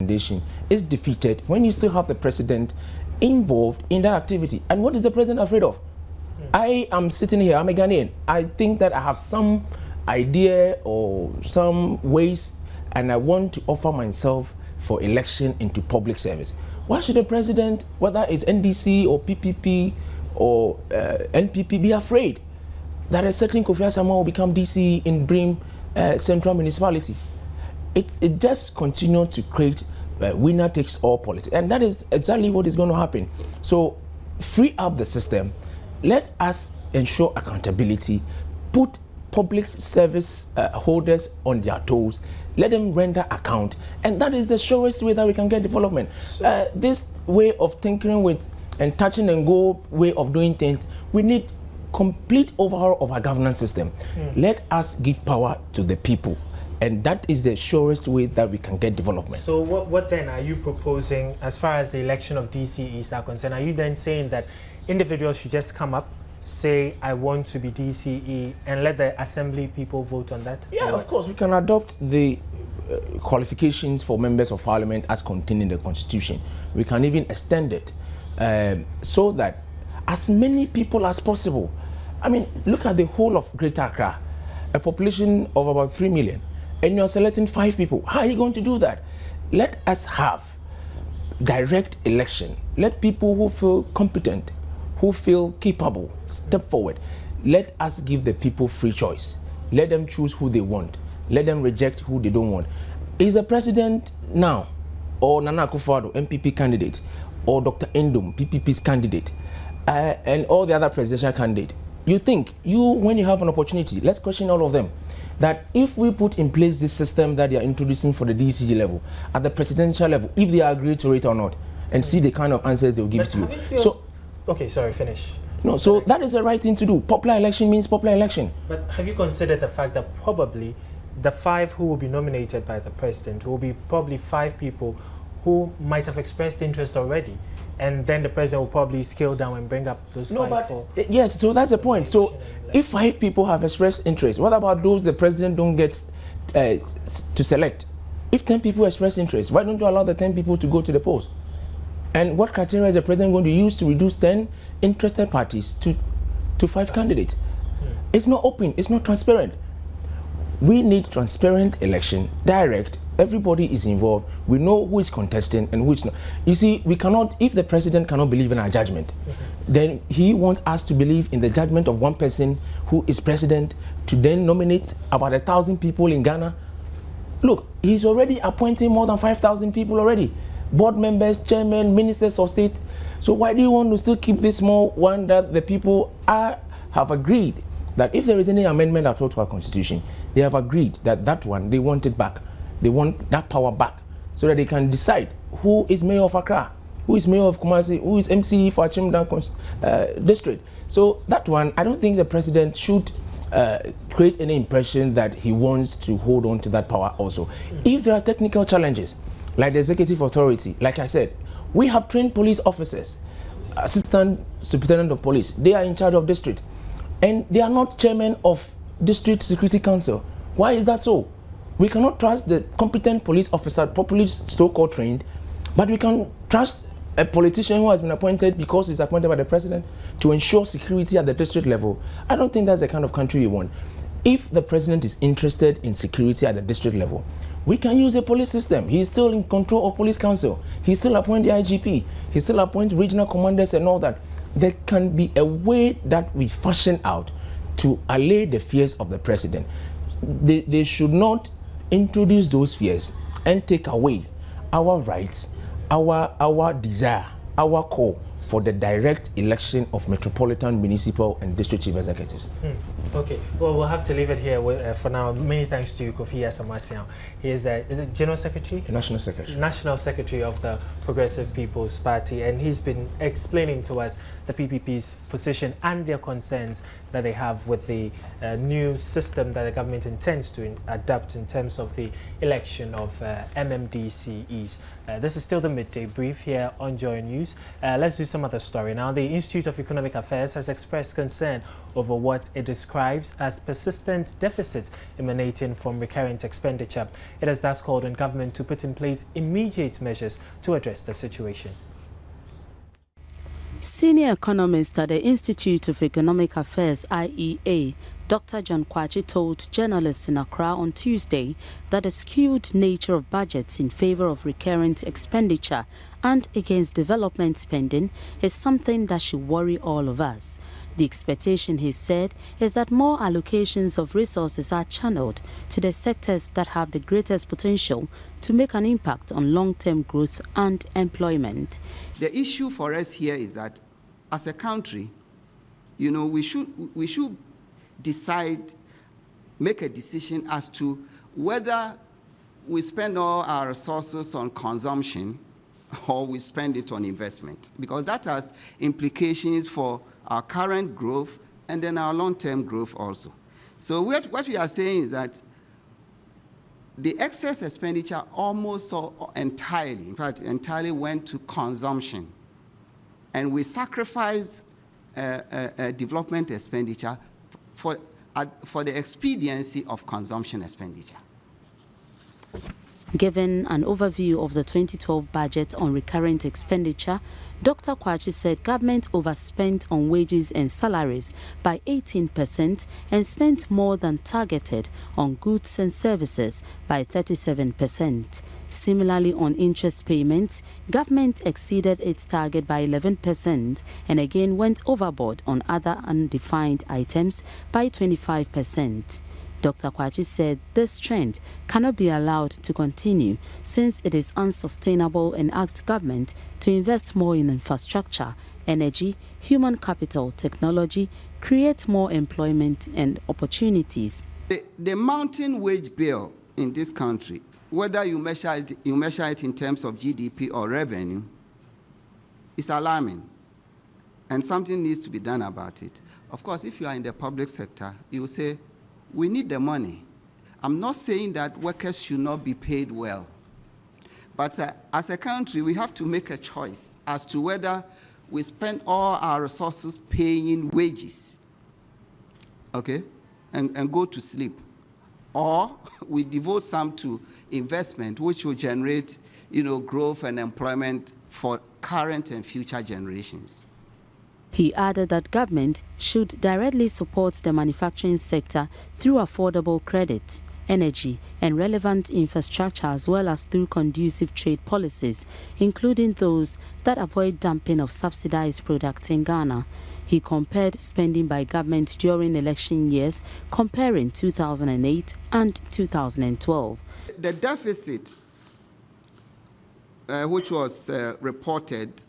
recommendation is defeated when you still have the president involved in that activity. And what is the president afraid of? I am sitting here, I'm a Ghanaian. I think that I have some idea or some ways, and I want to offer myself for election into public service. Why should the president, whether it's NDC or PPP or NPP, be afraid that a certain Kofi Asama will become DC in Brim Central Municipality? It just continues to create winner takes all politics, and that is exactly what is going to happen. So free up the system. Let us ensure accountability, put public service holders on their toes, let them render account, and that is the surest way that we can get development. This way of thinking with and touching and go way of doing things, we need complete overhaul of our governance system. Let us give power to the people, and that is the surest way that we can get development. So what then are you proposing as far as the election of DCEs are concerned? Are you then saying that individuals should just come up, say, I want to be DCE, and let the assembly people vote on that? Yeah, of course, we can adopt the qualifications for members of parliament as contained in the constitution. We can even extend it so that as many people as possible. I mean, look at the whole of Greater Accra, a population of about 3 million, and you're selecting 5 people. How are you going to do that? Let us have direct election. Let people who feel competent, who feel capable, step forward. Let us give the people free choice. Let them choose who they want. Let them reject who they don't want. Is the president now, or Nana Akufo-Addo, MPP candidate, or Dr. Endom, PPP's candidate, and all the other presidential candidates, you think, when you have an opportunity, let's question all of them, that if we put in place this system that they are introducing for the DCG level, at the presidential level, if they agree to it or not, and see the kind of answers they will give to you. So, okay, sorry, finish. No, so that is the right thing to do. Popular election means popular election. But have you considered the fact that probably the 5 who will be nominated by the president will be probably 5 people who might have expressed interest already, and then the president will probably scale down and bring up those 5 for... Yes, so that's the point. So if 5 people have expressed interest, what about those the president don't get to select? If 10 people express interest, why don't you allow the 10 people to go to the polls? And what criteria is the president going to use to reduce 10 interested parties to 5 candidates? It's not open, it's not transparent. We need transparent election, direct. Everybody is involved. We know who is contesting and who is not. You see, we cannot, if the president cannot believe in our judgment, then he wants us to believe in the judgment of one person who is president to then nominate about 1,000 people in Ghana. Look, he's already appointing more than 5,000 people already. Board members, chairmen, ministers of state. So why do you want to still keep this small one that the people have agreed that if there is any amendment at all to our constitution, they have agreed that that one, they want it back. They want that power back so that they can decide who is mayor of Accra, who is mayor of Kumasi, who is MCE for Achimdan district. So that one, I don't think the president should create any impression that he wants to hold on to that power also. If there are technical challenges, like the executive authority, like I said, we have trained police officers, assistant superintendent of police. They are in charge of district, and they are not chairman of district security council. Why is that so? We cannot trust the competent police officer, properly so-called trained, but we can trust a politician who has been appointed because he's appointed by the president to ensure security at the district level. I don't think that's the kind of country we want. If the president is interested in security at the district level, we can use a police system. He is still in control of police council. He still appoints the IGP. He still appoints regional commanders and all that. There can be a way that we fashion out to allay the fears of the president. They should not introduce those fears and take away our rights, our desire, our call for the direct election of metropolitan, municipal, and district chief executives. Okay, well, we'll have to leave it here for now. Many thanks to Kofi Asama. He is the General Secretary? National Secretary. National Secretary of the Progressive People's Party, and he's been explaining to us the PPP's position and their concerns that they have with the new system that the government intends to adopt in terms of the election of MMDCEs. This is still the midday brief here on Joy News. Let's do some other story now. The Institute of Economic Affairs has expressed concern over what it describes describes as persistent deficit emanating from recurrent expenditure. It has thus called on government to put in place immediate measures to address the situation. Senior economist at the Institute of Economic Affairs, IEA, Dr. John Kwachi told journalists in Accra on Tuesday that the skewed nature of budgets in favor of recurrent expenditure and against development spending is something that should worry all of us. The expectation, he said, is that more allocations of resources are channeled to the sectors that have the greatest potential to make an impact on long-term growth and employment. The issue for us here is that as a country, we should decide, make a decision as to whether we spend all our resources on consumption or we spend it on investment, because that has implications for our current growth and then our long-term growth also. So what we are saying is that the excess expenditure almost entirely, in fact, entirely went to consumption. And we sacrificed development expenditure for the expediency of consumption expenditure. Given an overview of the 2012 budget on recurrent expenditure, Dr. Kwachi said government overspent on wages and salaries by 18% and spent more than targeted on goods and services by 37%. Similarly, on interest payments, government exceeded its target by 11% and again went overboard on other undefined items by 25%. Dr. Kwachi said this trend cannot be allowed to continue since it is unsustainable and asked government to invest more in infrastructure, energy, human capital, technology, create more employment and opportunities. The mountain wage bill in this country, whether you measure it in terms of GDP or revenue, is alarming, and something needs to be done about it. Of course, if you are in the public sector, you will say, we need the money. I'm not saying that workers should not be paid well. But as a country, we have to make a choice as to whether we spend all our resources paying wages, okay, and go to sleep, or we devote some to investment, which will generate, growth and employment for current and future generations. He added that government should directly support the manufacturing sector through affordable credit, energy, and relevant infrastructure, as well as through conducive trade policies, including those that avoid dumping of subsidized products in Ghana. He compared spending by government during election years, comparing 2008 and 2012. The deficit, which was reported,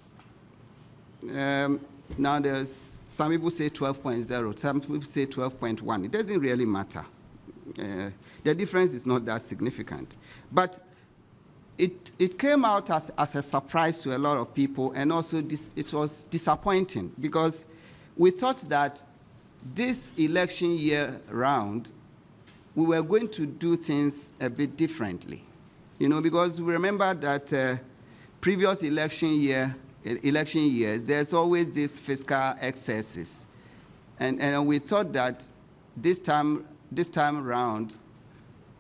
now there's some people say 12.0, some people say 12.1. It doesn't really matter. The difference is not that significant. But it came out as a surprise to a lot of people, and also it was disappointing because we thought that this election year round, we were going to do things a bit differently. Because we remember that previous election years, there's always these fiscal excesses. And we thought that this time around,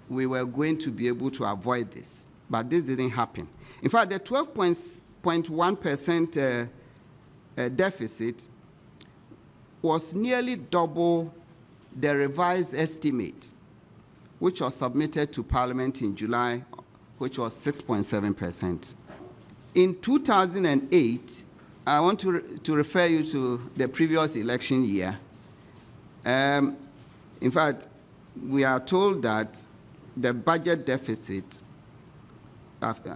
we were going to be able to avoid this. But this didn't happen. In fact, the 12.1% deficit was nearly double the revised estimate, which was submitted to Parliament in July, which was 6.7%. In 2008, I want to refer you to the previous election year. In fact, we are told that the budget deficit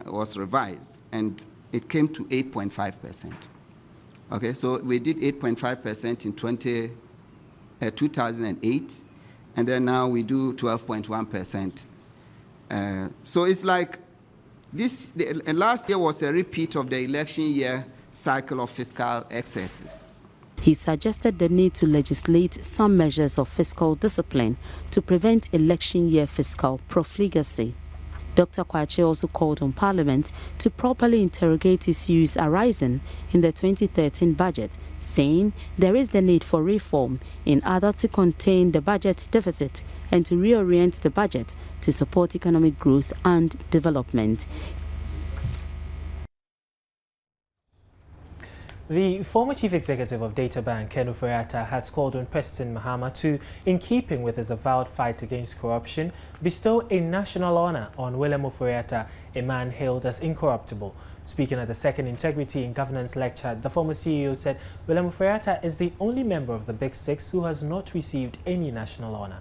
was revised, and it came to 8.5%. Okay, so we did 8.5% in 2008, and then now we do 12.1%. So it's like last year was a repeat of the election year cycle of fiscal excesses. He suggested the need to legislate some measures of fiscal discipline to prevent election year fiscal profligacy. Dr. Kwache also called on Parliament to properly interrogate issues arising in the 2013 budget, saying there is the need for reform in order to contain the budget deficit and to reorient the budget to support economic growth and development. The former chief executive of Data Bank, Ken Ofori-Atta, has called on President Mahama to, in keeping with his avowed fight against corruption, bestow a national honor on William Ofori-Atta, a man hailed as incorruptible. Speaking at the second Integrity in Governance lecture, the former CEO said William Ofori-Atta is the only member of the Big Six who has not received any national honor.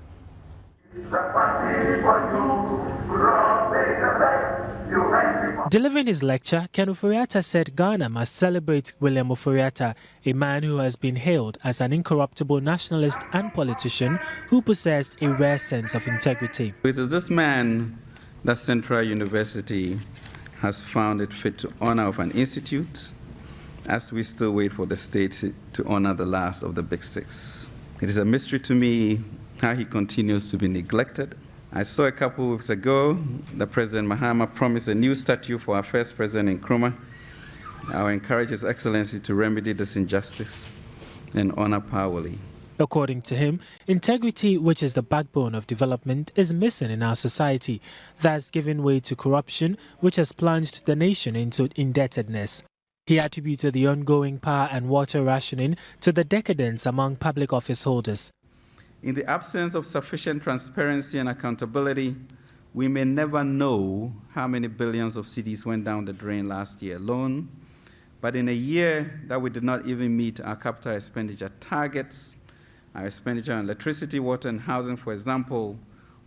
Delivering his lecture, Ken Ofori-Atta said Ghana must celebrate William Ofori-Atta, a man who has been hailed as an incorruptible nationalist and politician who possessed a rare sense of integrity. It is this man that Central University has found it fit to honor of an institute, as we still wait for the state to honor the last of the Big Six. It is a mystery to me how he continues to be neglected. I saw a couple of weeks ago that President Mahama promised a new statue for our first president in Nkrumah. I will encourage His Excellency to remedy this injustice and honor Powell. According to him, integrity, which is the backbone of development, is missing in our society, thus giving way to corruption, which has plunged the nation into indebtedness. He attributed the ongoing power and water rationing to the decadence among public office holders. In the absence of sufficient transparency and accountability, we may never know how many billions of cedis went down the drain last year alone. But in a year that we did not even meet our capital expenditure targets, our expenditure on electricity, water, and housing, for example,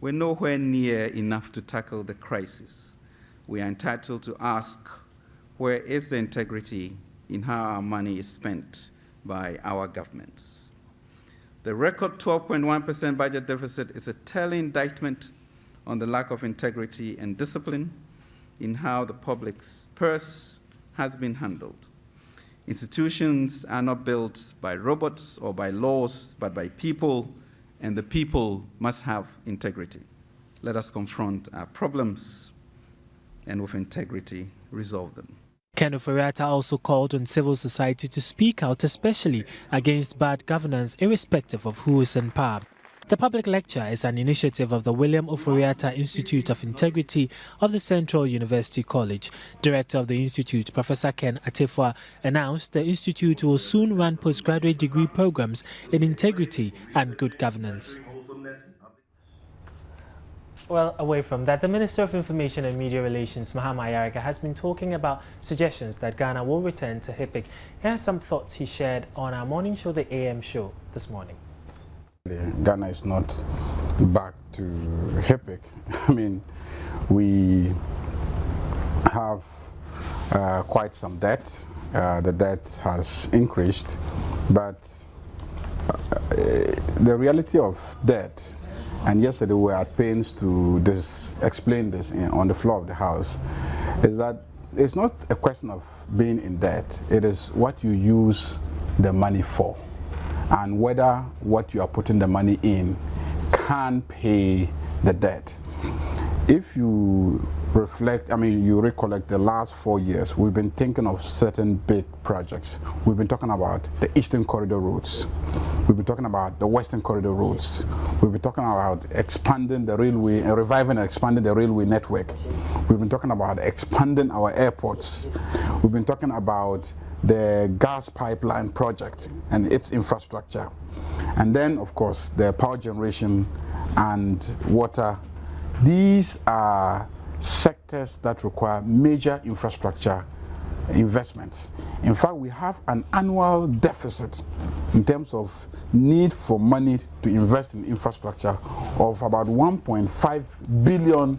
we're nowhere near enough to tackle the crisis. We are entitled to ask, where is the integrity in how our money is spent by our governments? The record 12.1% budget deficit is a telling indictment on the lack of integrity and discipline in how the public's purse has been handled. Institutions are not built by robots or by laws, but by people, and the people must have integrity. Let us confront our problems and with integrity resolve them. Ken Ofori-Atta also called on civil society to speak out, especially against bad governance, irrespective of who is in power. The public lecture is an initiative of the William Ofori-Atta Institute of Integrity of the Central University College. Director of the Institute, Professor Ken Atefua, announced the Institute will soon run postgraduate degree programs in integrity and good governance. Well, away from that, the Minister of Information and Media Relations, Mahama Ayariga, has been talking about suggestions that Ghana will return to HIPIC. Here are some thoughts he shared on our morning show, the AM show, this morning. Ghana is not back to HIPIC. I mean, we have quite some debt. The debt has increased, but the reality of debt, and yesterday we were at pains to explain this on the floor of the House, is that it's not a question of being in debt. It is what you use the money for, and whether what you are putting the money in can pay the debt. If you reflect, you recollect the last 4 years, we've been thinking of certain big projects. We've been talking about the Eastern Corridor routes. We've been talking about the Western Corridor routes. We've been talking about expanding the railway and reviving and expanding the railway network. We've been talking about expanding our airports. We've been talking about the gas pipeline project and its infrastructure. And then, of course, the power generation and water. These are sectors that require major infrastructure investments. In fact, we have an annual deficit in terms of need for money to invest in infrastructure of about $1.5 billion.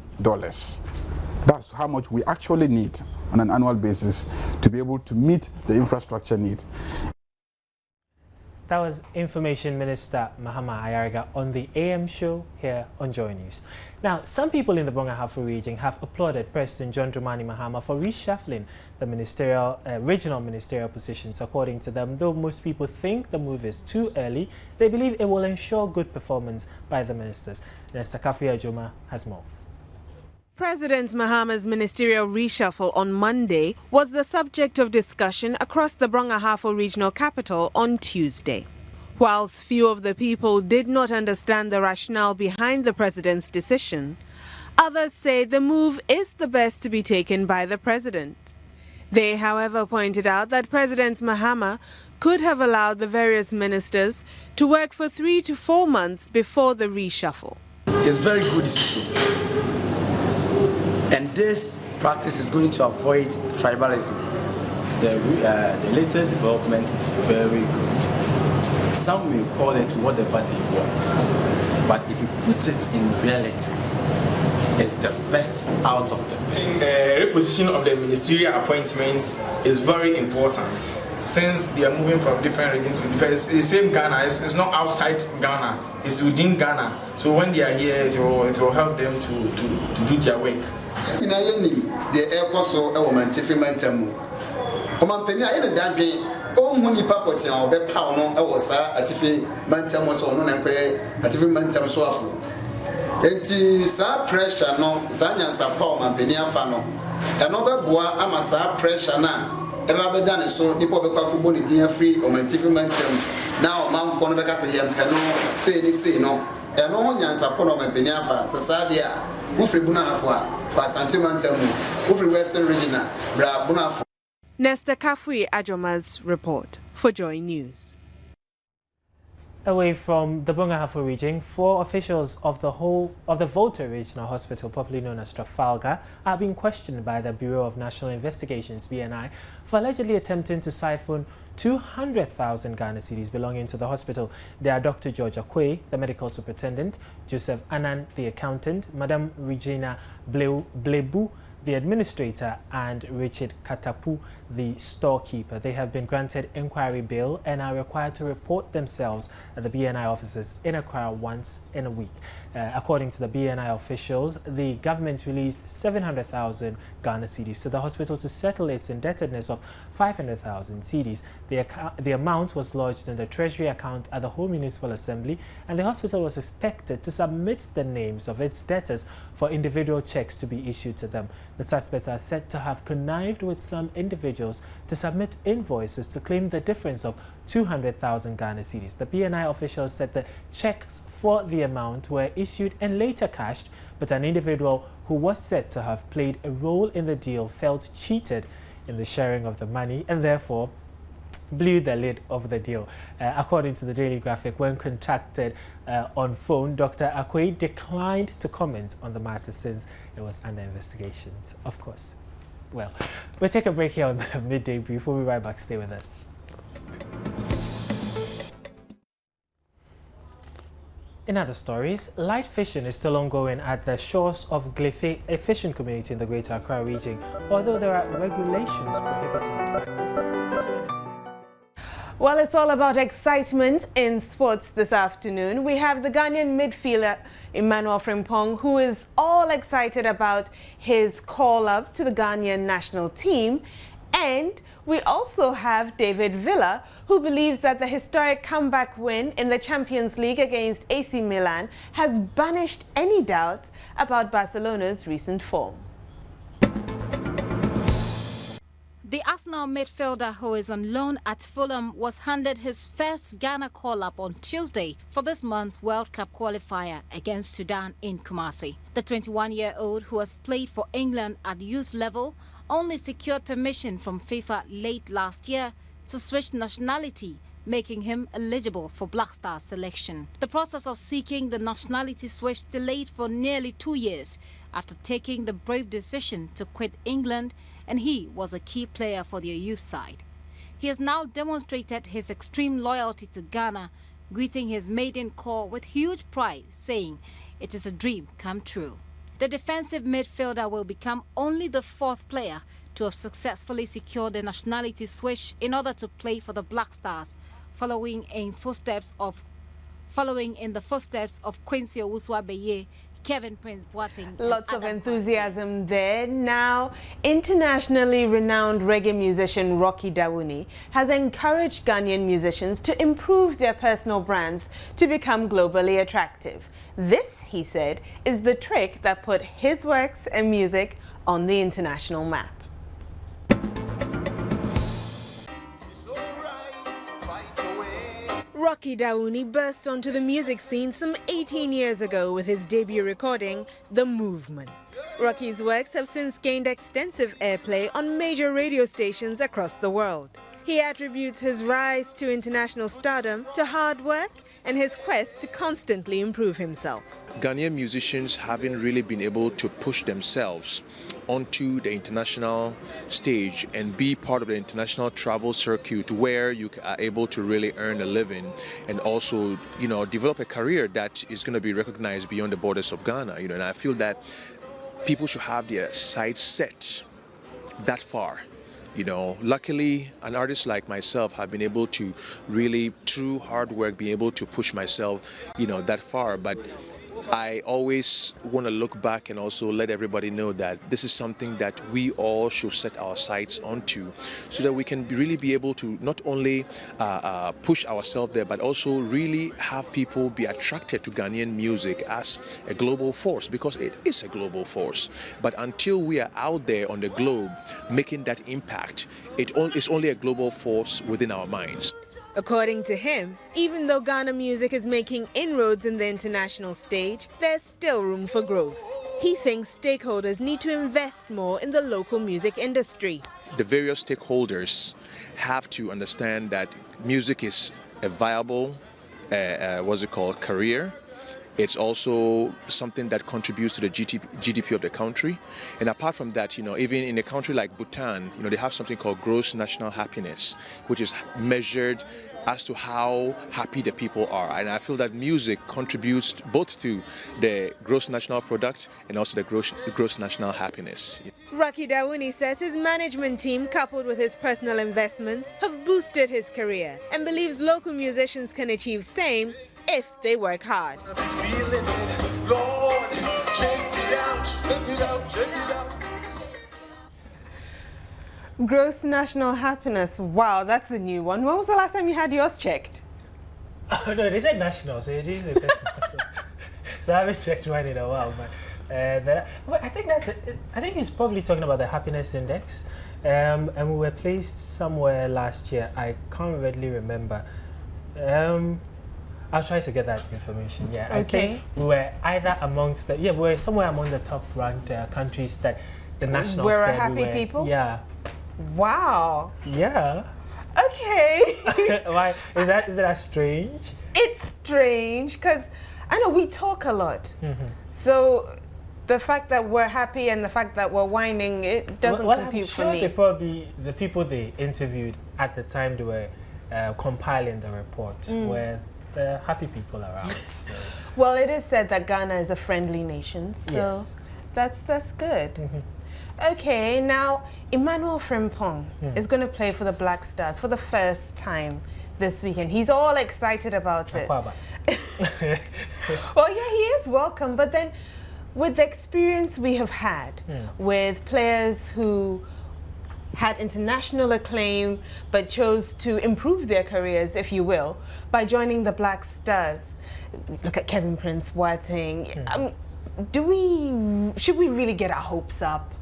That's how much we actually need on an annual basis to be able to meet the infrastructure need. That was Information Minister Mahama Ayariga on the AM show here on Joy News. Now, some people in the Brong-Ahafo region have applauded President John Dramani Mahama for reshuffling the regional ministerial positions. According to them, though most people think the move is too early, they believe it will ensure good performance by the ministers. Nesta Kafia Joma has more. President Mahama's ministerial reshuffle on Monday was the subject of discussion across the Brong-Ahafo regional capital on Tuesday. Whilst few of the people did not understand the rationale behind the president's decision, others say the move is the best to be taken by the president. They, however, pointed out that President Mahama could have allowed the various ministers to work for 3 to 4 months before the reshuffle. It's a very good decision. And this practice is going to avoid tribalism. The latest development is very good. Some may call it whatever they want, but if you put it in reality, it's the best out of the best. The reposition of the ministerial appointments is very important, since they are moving from different regions to different. It's the same Ghana. It's not outside Ghana. It's within Ghana. So when they are here, it will help them to do their work. The air coso element if you mental. Omampenia in the daddy, oh, money papotia or be pound on our sa at if you mental was on and pay at if you mental soafu. It is a pressure no, Zanyan Sapom and Penia Fano. Another bois amasa pressure now. Ever done so, Nipo Boni dear free or mental mental. Now, Mount Fonabacas here, Peno, say any say no. And no one yans upon my Peniafa, Sasadia. Ufri Bunafwa, for sentimental, Ufri Western Regional, Bra Bunafwa. Nesta Kafui Ajoma's report for Joy News. Away from the Brong-Ahafo region, 4 officials of the Volta Regional Hospital, popularly known as Trafalgar, are being questioned by the Bureau of National Investigations (BNI) for allegedly attempting to siphon 200,000 Ghana cedis belonging to the hospital. They are Dr. George Akwe, the medical superintendent, Joseph Annan, the accountant, Madam Regina Blebu, the administrator, and Richard Katapu, the storekeeper. They have been granted inquiry bail and are required to report themselves at the BNI offices in Accra once in a week. According to the BNI officials, the government released 700,000 Ghana cedis to the hospital to settle its indebtedness of 500,000 cedis. The amount was lodged in the treasury account at the Whole Municipal Assembly, and the hospital was expected to submit the names of its debtors for individual checks to be issued to them. The suspects are said to have connived with some individuals to submit invoices to claim the difference of 200,000 Ghana cedis. The BNI officials said the checks for the amount were issued and later cashed, but an individual who was said to have played a role in the deal felt cheated in the sharing of the money and therefore blew the lid of the deal. According to the Daily Graphic, when contacted on phone, Dr. Akwe declined to comment on the matter since it was under investigation, of course. Well, we'll take a break here on the Midday Brief. We'll be right back. Stay with us. In other stories, light fishing is still ongoing at the shores of Glefe, a fishing community in the Greater Accra region, although there are regulations prohibiting the practice. Well, it's all about excitement in sports this afternoon. We have the Ghanaian midfielder Emmanuel Frimpong, who is all excited about his call-up to the Ghanaian national team. And we also have David Villa, who believes that the historic comeback win in the Champions League against AC Milan has banished any doubts about Barcelona's recent form. The Arsenal midfielder, who is on loan at Fulham, was handed his first Ghana call-up on Tuesday for this month's World Cup qualifier against Sudan in Kumasi. The 21-year-old, who has played for England at youth level, only secured permission from FIFA late last year to switch nationality, making him eligible for Black Stars selection. The process of seeking the nationality switch delayed for nearly 2 years after taking the brave decision to quit England, and he was a key player for their youth side. He has now demonstrated his extreme loyalty to Ghana, greeting his maiden call with huge pride, saying it is a dream come true. The defensive midfielder will become only the 4th player to have successfully secured the nationality switch in order to play for the Black Stars, following in the footsteps of Quincy Owusu-Abeye, Kevin Prince Boateng. Lots of enthusiasm there. Now, internationally renowned reggae musician Rocky Dawuni has encouraged Ghanaian musicians to improve their personal brands to become globally attractive. This, he said, is the trick that put his works and music on the international map. Rocky Dauni burst onto the music scene some 18 years ago with his debut recording, The Movement. Rocky's works have since gained extensive airplay on major radio stations across the world. He attributes his rise to international stardom to hard work and his quest to constantly improve himself. Ghanaian musicians haven't really been able to push themselves onto the international stage and be part of the international travel circuit where you are able to really earn a living and also, develop a career that is going to be recognized beyond the borders of Ghana. And I feel that people should have their sights set that far. Luckily, an artist like myself have been able to really, through hard work, be able to push myself, that far. But I always want to look back and also let everybody know that this is something that we all should set our sights onto so that we can really be able to not only push ourselves there, but also really have people be attracted to Ghanaian music as a global force, because it is a global force. But until we are out there on the globe making that impact, it's only a global force within our minds. According to him, even though Ghana music is making inroads in the international stage, there's still room for growth. He thinks stakeholders need to invest more in the local music industry. The various stakeholders have to understand that music is a viable, career. It's also something that contributes to the GDP of the country. And apart from that, even in a country like Bhutan, they have something called gross national happiness, which is measured as to how happy the people are. And I feel that music contributes both to the gross national product and also the gross national happiness. Rocky Dauni says his management team, coupled with his personal investments, have boosted his career and believes local musicians can achieve same if they work hard. Gross national happiness. Wow, that's a new one. When was the last time you had yours checked? Oh, no, they said national, so it is a personal. So I haven't checked mine in a while, but I think he's probably talking about the happiness index. And we were placed somewhere last year. I can't readily remember. I'll try to get that information. Yeah, okay. I think we were either amongst we were somewhere among the top ranked countries that the national we're said a happy people. Yeah. Wow. Yeah. Okay. Why is that strange? It's strange because I know we talk a lot. So the fact that we're happy and the fact that we're whining, it doesn't compute for me. They probably, the people they interviewed at the time they were compiling the report were the happy people around. So. Well, it is said that Ghana is a friendly nation, so yes. that's good. Okay, now Emmanuel Frimpong is going to play for the Black Stars for the first time this weekend. He's all excited about it. Well, yeah, he is welcome, but then with the experience we have had with players who had international acclaim but chose to improve their careers, if you will, by joining the Black Stars. Look at Kevin Prince Boateng. Should we really get our hopes up?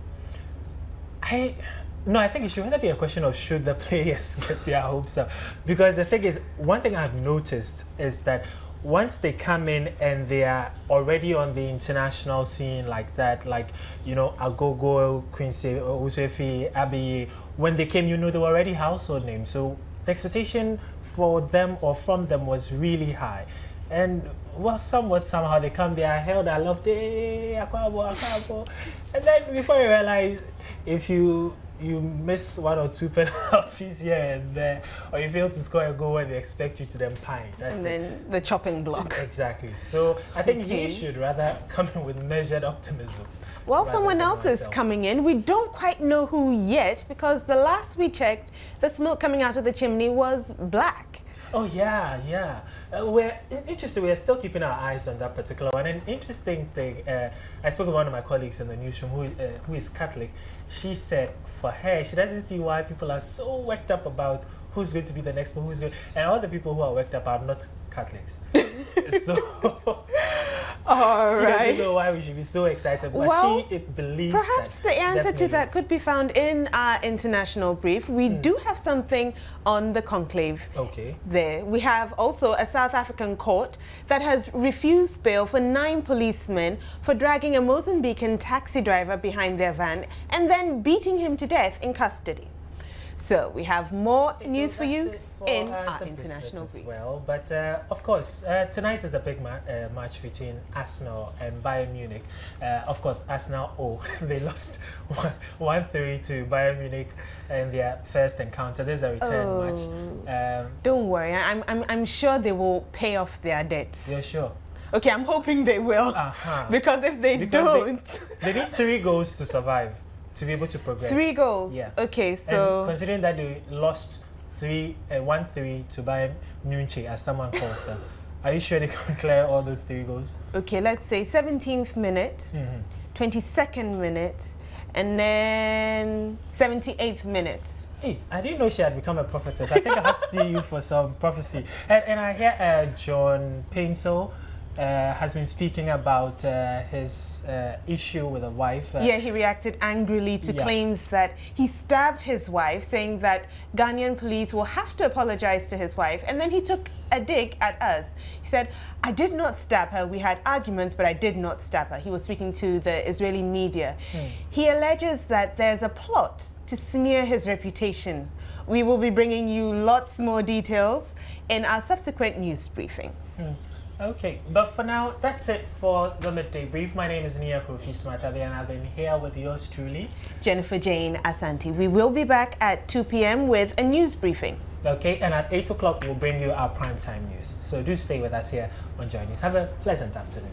No, I think it should rather be a question of should the players get their hopes up. Because the thing is, one thing I've noticed is that once they come in and they are already on the international scene like that, like, Agogo, Quincy, Usefi, Abiy, when they came, they were already household names. So the expectation for them or from them was really high. And somehow they come there, held, I loved it, Akwabo. And then before you realize, if you miss one or two penalties here and there, or you fail to score a goal when they expect you to then pine. And then the chopping block. Exactly. So I think he should rather come in with measured optimism. Well, someone else is coming in. We don't quite know who yet, because the last we checked, the smoke coming out of the chimney was black. Oh, yeah. We're interested. We're still keeping our eyes on that particular one. An interesting thing, I spoke with one of my colleagues in the newsroom who is Catholic. She said for her, she doesn't see why people are so worked up about who's going to be the next one, and all the people who are worked up are not Catholics. So All She right. doesn't know why we should be so excited, but Well, she believes perhaps that the answer to definitely. that could be found in our international brief. We do have something on the conclave. Okay. There. We have also a South African court that has refused bail for 9 policemen for dragging a Mozambican taxi driver behind their van and then beating him to death in custody. So we have more news So for you that's it for, in the our business international as brief. well. But of course, tonight is the big match between Arsenal and Bayern Munich. Of course, Arsenal, they lost 1-3 to Bayern Munich in their first encounter. This is a return match. Don't worry, I'm sure they will pay off their debts. You're sure? Okay, I'm hoping they will. Because if they don't... They need 3 goals to survive, to be able to progress. 3 goals? Yeah. Okay, so... And considering that they lost 1-3 to Bayern Munich, as someone calls them, are you sure they can clear all those 3 goals? Okay, let's say 17th minute, 22nd minute, and then 78th minute. Hey, I didn't know she had become a prophetess. I think I have to see you for some prophecy. And I hear John Painsall has been speaking about his issue with a wife. Yeah, he reacted angrily to claims that he stabbed his wife, saying that Ghanaian police will have to apologize to his wife. And then he took a dig at us. He said, I did not stab her. We had arguments, but I did not stab her. He was speaking to the Israeli media. He alleges that there's a plot to smear his reputation. We will be bringing you lots more details in our subsequent news briefings. Okay, but for now, that's it for the Midday Brief. My name is Nia Kofi Smatabi, and I've been here with yours truly, Jennifer Jane Asante. We will be back at 2 p.m. with a news briefing. Okay, and at 8 o'clock, we'll bring you our primetime news. So do stay with us here on Joy News. Have a pleasant afternoon.